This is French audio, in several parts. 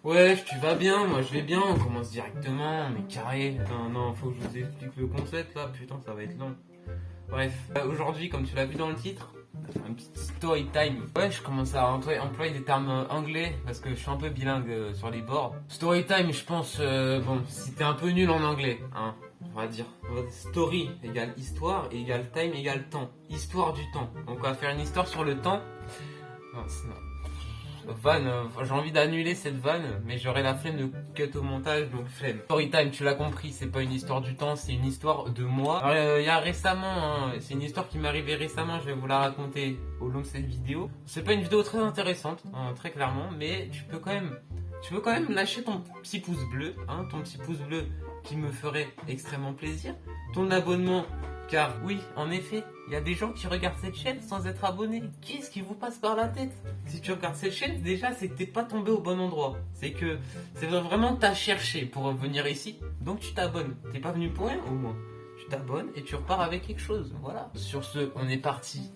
Ouais, tu vas bien, moi je vais bien, on commence directement, on est carré. Non, faut que je vous explique le concept là, putain, ça va être long. Bref, aujourd'hui, comme tu l'as vu dans le titre, un petit story time. Ouais, je commence à employer des termes anglais parce que je suis un peu bilingue sur les bords. Story time, je pense, bon, si t'es un peu nul en anglais, hein, on va dire. Story égale histoire égale time égale temps. Histoire du temps. Donc on va faire une histoire sur le temps. Non, non. Vanne, j'ai envie d'annuler cette vanne, mais j'aurais la flemme de cut au montage, donc flemme. Storytime, tu l'as compris, c'est pas une histoire du temps, c'est une histoire de moi. Alors, il y a récemment, hein, c'est une histoire qui m'est arrivée récemment, je vais vous la raconter au long de cette vidéo. C'est pas une vidéo très intéressante, hein, très clairement, mais tu peux quand même lâcher ton petit pouce bleu, hein, ton petit pouce bleu qui me ferait extrêmement plaisir, ton abonnement. Car oui, en effet, il y a des gens qui regardent cette chaîne sans être abonnés. Qu'est-ce qui vous passe par la tête? Si tu regardes cette chaîne, déjà, c'est que t'es pas tombé au bon endroit. C'est que c'est vraiment t'as cherché pour venir ici. Donc tu t'abonnes. T'es pas venu pour rien au moins. Tu t'abonnes et tu repars avec quelque chose. Voilà. Sur ce, on est parti.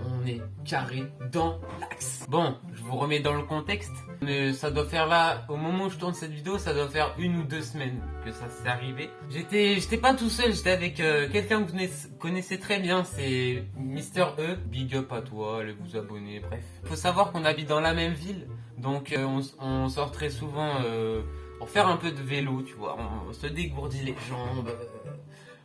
On est carré dans l'axe. Bon, je vous remets dans le contexte. Ça doit faire là, au moment où je tourne cette vidéo, ça doit faire 1 ou 2 semaines que ça s'est arrivé. J'étais pas tout seul, j'étais avec quelqu'un que vous connaissez très bien, c'est Mister E. Big up à toi, allez vous abonner, bref. Faut savoir qu'on habite dans la même ville, donc on sort très souvent pour faire un peu de vélo, tu vois. On se dégourdit les jambes.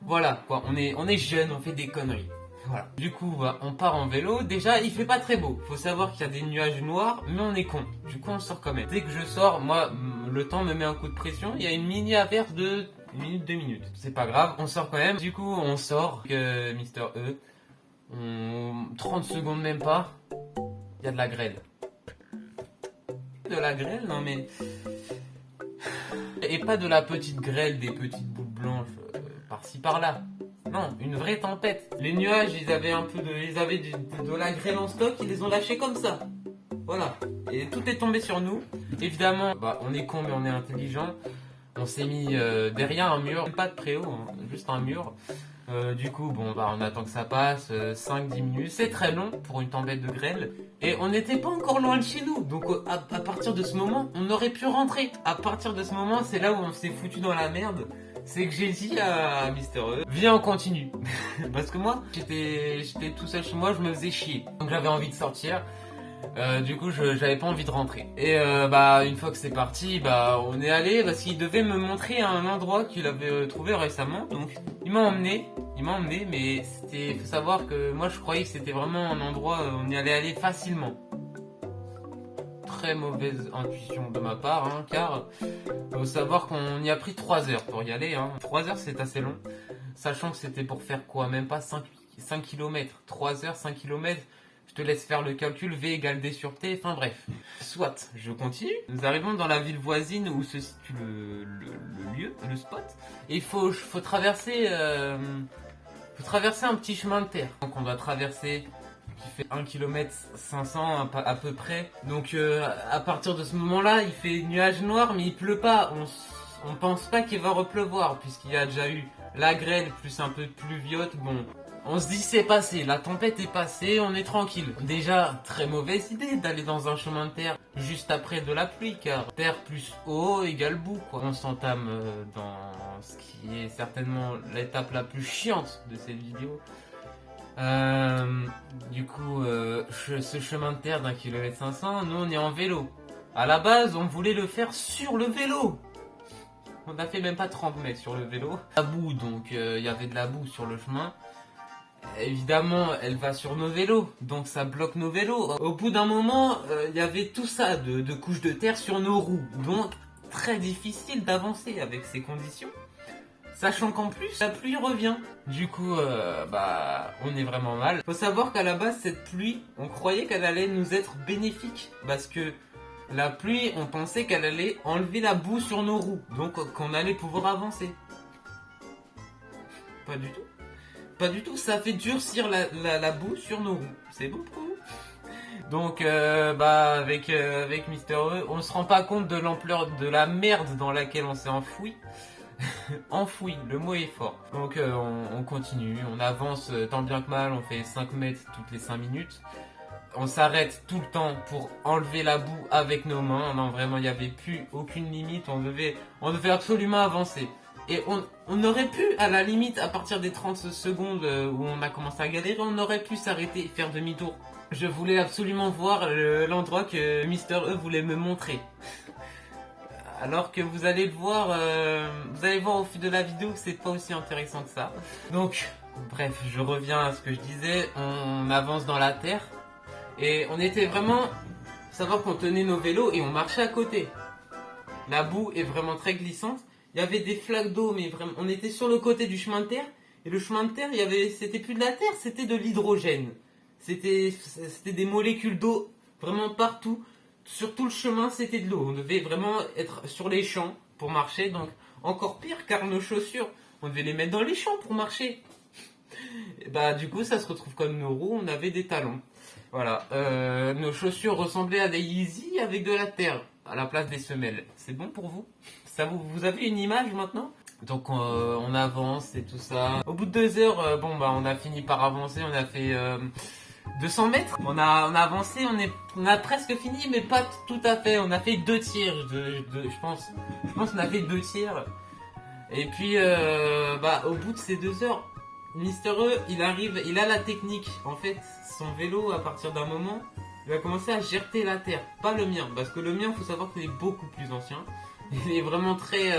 Voilà, quoi, on est jeunes, on fait des conneries. Voilà. Du coup, on part en vélo. Déjà, il fait pas très beau. Faut savoir qu'il y a des nuages noirs, mais on est con. Du coup, on sort quand même. Dès que je sors, moi, le temps me met un coup de pression. Il y a une mini averse de 1 minute, 2 minutes. C'est pas grave, on sort quand même. Du coup, on sort. Mister E. 30 secondes même pas. Il y a de la grêle. De la grêle, non mais. Et pas de la petite grêle, des petites boules blanches par-ci par-là. Non, une vraie tempête. Les nuages, ils avaient de la grêle en stock, ils les ont lâchés comme ça. Voilà. Et tout est tombé sur nous. Évidemment, on est con mais on est intelligent. On s'est mis derrière un mur, pas de préau, hein, juste un mur. Du coup, on attend que ça passe, 5-10 minutes. C'est très long pour une tempête de grêle. Et on n'était pas encore loin de chez nous. Donc à partir de ce moment, on aurait pu rentrer. À partir de ce moment, c'est là où on s'est foutu dans la merde. C'est que j'ai dit à Mister E, viens on continue. Parce que moi, j'étais tout seul chez moi, je me faisais chier. Donc j'avais envie de sortir. Du coup, j'avais pas envie de rentrer. Et une fois que c'est parti, on est allé parce qu'il devait me montrer un endroit qu'il avait trouvé récemment. Donc, il m'a emmené, mais faut savoir que moi, je croyais que c'était vraiment un endroit où on y allait aller facilement. Très mauvaise intuition de ma part, hein, car faut savoir qu'on y a pris 3 heures pour y aller. 3 heures, c'est assez long, sachant que c'était pour faire quoi, même pas 5 km. 3 heures, 5 km. Je te laisse faire le calcul, V égale D sur T, enfin bref. Soit, je continue. Nous arrivons dans la ville voisine où se situe le lieu, le spot. Et il faut traverser un petit chemin de terre. Donc on doit traverser, qui fait 1 km 500 à peu près. Donc à partir de ce moment-là, il fait nuage noir, mais il pleut pas. On pense pas qu'il va repleuvoir, puisqu'il y a déjà eu la grêle, plus un peu de pluviote. Bon, on se dit c'est passé, la tempête est passée, on est tranquille. Déjà, très mauvaise idée d'aller dans un chemin de terre juste après de la pluie, car terre plus eau égale boue, quoi. On s'entame dans ce qui est certainement l'étape la plus chiante de cette vidéo. Du coup, ce chemin de terre d'1 km 500, nous on est en vélo. À la base, on voulait le faire sur le vélo. On a fait même pas 30 mètres sur le vélo. La boue, donc il y avait de la boue sur le chemin. Évidemment, elle va sur nos vélos, donc ça bloque nos vélos. Au bout d'un moment, il y avait tout ça de couches de terre sur nos roues. Donc, très difficile d'avancer avec ces conditions. Sachant qu'en plus, la pluie revient. Du coup, on est vraiment mal. Faut savoir qu'à la base, cette pluie, on croyait qu'elle allait nous être bénéfique. Parce que la pluie, on pensait qu'elle allait enlever la boue sur nos roues. Donc, qu'on allait pouvoir avancer. Pas du tout. Pas du tout, ça fait durcir la boue sur nos roues. C'est beau pour vous. Donc, avec Mister E, on se rend pas compte de l'ampleur de la merde dans laquelle on s'est enfoui. Enfoui, le mot est fort. Donc, on continue, on avance tant bien que mal, on fait 5 mètres toutes les 5 minutes. on s'arrête tout le temps pour enlever la boue avec nos mains. Non, vraiment, il n'y avait plus aucune limite. On devait absolument avancer. Et on aurait pu, à la limite, à partir des 30 secondes où on a commencé à galérer, on aurait pu s'arrêter et faire demi-tour. Je voulais absolument voir l'endroit que Mister E voulait me montrer. Alors que vous allez le voir, vous allez voir au fil de la vidéo que c'est pas aussi intéressant que ça. Donc, bref, je reviens à ce que je disais. On avance dans la terre et on était vraiment, faut savoir qu'on tenait nos vélos et on marchait à côté. La boue est vraiment très glissante. Il y avait des flaques d'eau, mais vraiment, on était sur le côté du chemin de terre. Et le chemin de terre, c'était plus de la terre, c'était de l'hydrogène. C'était des molécules d'eau vraiment partout. Sur tout le chemin, c'était de l'eau. On devait vraiment être sur les champs pour marcher. Donc, encore pire, car nos chaussures, on devait les mettre dans les champs pour marcher. Et bah, du coup, ça se retrouve comme nos roues, on avait des talons. Voilà. Nos chaussures ressemblaient à des Yeezy avec de la terre à la place des semelles. C'est bon pour vous? Ça vous avez une image maintenant? Donc on avance et tout ça. Au bout de 2 heures, on a fini par avancer. On a fait 200 mètres. On a avancé. On a presque fini, mais pas tout à fait. On a fait 2 tiers. Je pense qu'on a fait 2 tiers. Et puis au bout de ces 2 heures, Mister E, il a la technique. En fait, son vélo, à partir d'un moment, il va commencer à gerter la terre. Pas le mien, parce que le mien, faut savoir qu'il est beaucoup plus ancien. Il est vraiment très...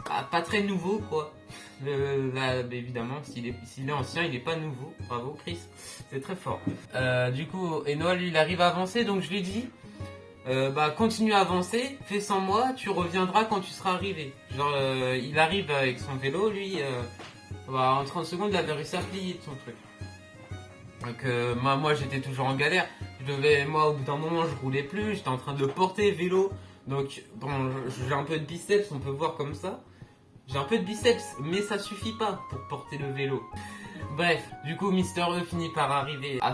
pas très nouveau, quoi. Évidemment, s'il est ancien, il n'est pas nouveau. Bravo, Chris. C'est très fort. Du coup, Enoa, lui, il arrive à avancer, donc je lui dis... continue à avancer, fais sans moi, tu reviendras quand tu seras arrivé. Genre, il arrive avec son vélo, lui... en 30 secondes, il avait réussi à plier de son truc. Donc moi j'étais toujours en galère. Moi au bout d'un moment je roulais plus, j'étais en train de porter le vélo. Donc j'ai un peu de biceps, on peut voir comme ça. J'ai un peu de biceps, mais ça suffit pas pour porter le vélo. Bref, du coup Mister E finit par arriver à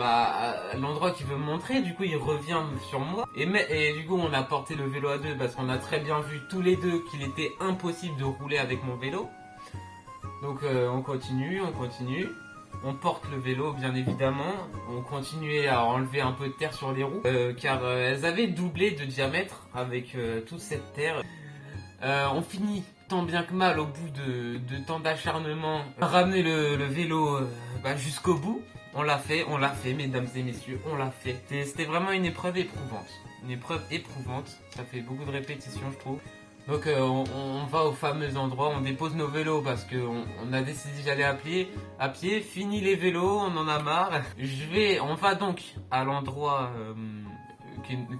à l'endroit qu'il veut me montrer. Du coup il revient sur moi. Et du coup on a porté le vélo à deux parce qu'on a très bien vu tous les deux qu'il était impossible de rouler avec mon vélo. Donc on continue. On porte le vélo bien évidemment, on continuait à enlever un peu de terre sur les roues car elles avaient doublé de diamètre avec toute cette terre. On finit tant bien que mal au bout de tant d'acharnement à ramener le vélo jusqu'au bout. On l'a fait mesdames et messieurs, on l'a fait. C'était vraiment une épreuve éprouvante. Ça fait beaucoup de répétitions je trouve. Donc on va au fameux endroit, on dépose nos vélos parce qu'on a décidé d'aller à pied, fini les vélos, on en a marre. On va donc à l'endroit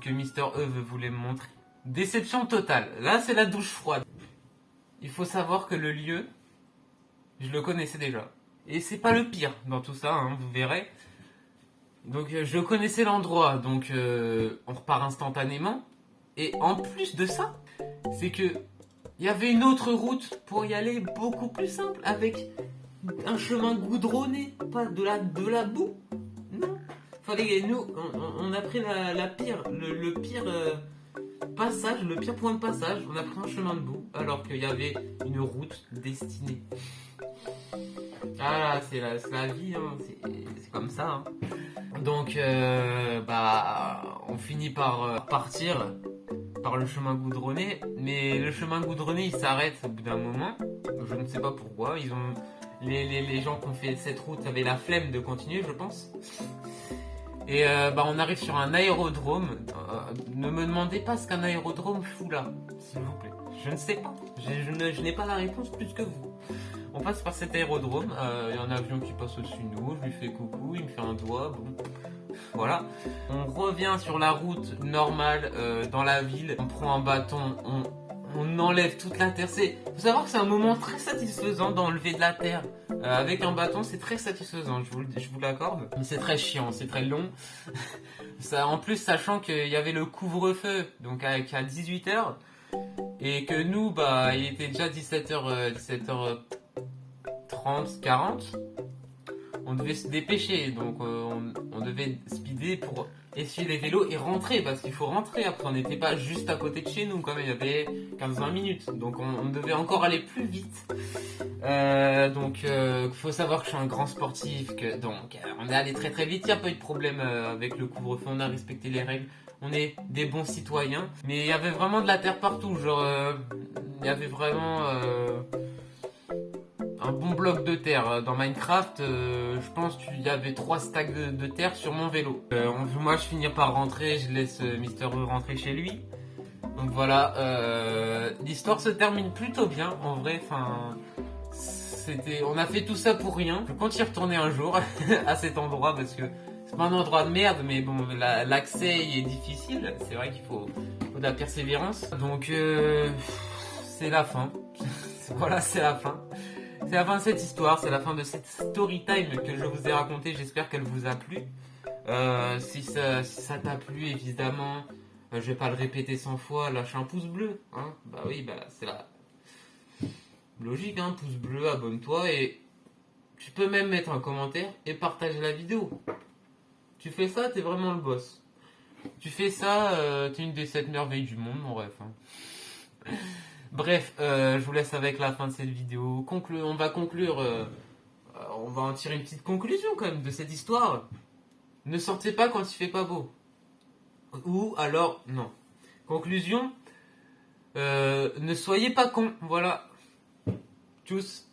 que Mister E voulait me montrer. Déception totale, là c'est la douche froide. Il faut savoir que le lieu, je le connaissais déjà. Et c'est pas le pire dans tout ça, hein, vous verrez. Donc je connaissais l'endroit, donc on repart instantanément. Et en plus de ça, c'est que il y avait une autre route pour y aller beaucoup plus simple avec un chemin goudronné, pas de la boue. Non, on a pris le pire passage, le pire point de passage. On a pris un chemin de boue alors qu'il y avait une route destinée. Ah là, c'est la vie, hein. C'est comme ça. Hein. Donc, on finit par partir par le chemin goudronné, mais le chemin goudronné il s'arrête au bout d'un moment. Je ne sais pas pourquoi. Les gens qui ont fait cette route avaient la flemme de continuer, je pense. Et on arrive sur un aérodrome. Ne me demandez pas ce qu'un aérodrome fout là, s'il vous plaît. Je ne sais pas. Je n'ai pas la réponse plus que vous. On passe par cet aérodrome. Il y a un avion qui passe au-dessus de nous. Je lui fais coucou, il me fait un doigt. Bon. Voilà. On revient sur la route normale dans la ville. On prend un bâton, on enlève toute la terre. Faut savoir que c'est un moment très satisfaisant d'enlever de la terre. Avec un bâton, c'est très satisfaisant, je vous l'accorde. Mais c'est très chiant, c'est très long. En plus, sachant qu'il y avait le couvre-feu, donc à 18h. Et que nous, il était déjà 17h30, 40. On devait se dépêcher, donc on devait speeder pour essuyer les vélos et rentrer, parce qu'il faut rentrer après. On n'était pas juste à côté de chez nous, quand même, il y avait 15-20 minutes. Donc on devait encore aller plus vite. Donc faut savoir que je suis un grand sportif, on est allé très très vite, il n'y a pas eu de problème avec le couvre-feu, on a respecté les règles. On est des bons citoyens, mais il y avait vraiment de la terre partout, genre il y avait vraiment un bon bloc de terre. Dans Minecraft, je pense qu'il y avait 3 stacks de terre sur mon vélo. Moi je finis par rentrer, je laisse Mister E rentrer chez lui. Donc voilà, l'histoire se termine plutôt bien en vrai, on a fait tout ça pour rien. Je compte y retourner un jour à cet endroit parce que c'est pas un endroit de merde, mais bon, l'accès y est difficile. C'est vrai qu'il faut de la persévérance. Donc c'est la fin. Voilà, c'est la fin. C'est la fin de cette histoire, c'est la fin de cette story time que je vous ai racontée. J'espère qu'elle vous a plu. Si ça t'a plu, évidemment, je vais pas le répéter 100 fois. Lâche un pouce bleu, hein. Bah oui, c'est la logique, hein. Pouce bleu, abonne-toi et tu peux même mettre un commentaire et partager la vidéo. Tu fais ça, t'es vraiment le boss. Tu fais ça, t'es une des 7 merveilles du monde, mon ref. Hein. Bref, je vous laisse avec la fin de cette vidéo. On va conclure, on va en tirer une petite conclusion quand même de cette histoire. Ne sortez pas quand il fait pas beau. Ou alors, non. Conclusion, ne soyez pas con, voilà. Tchuss.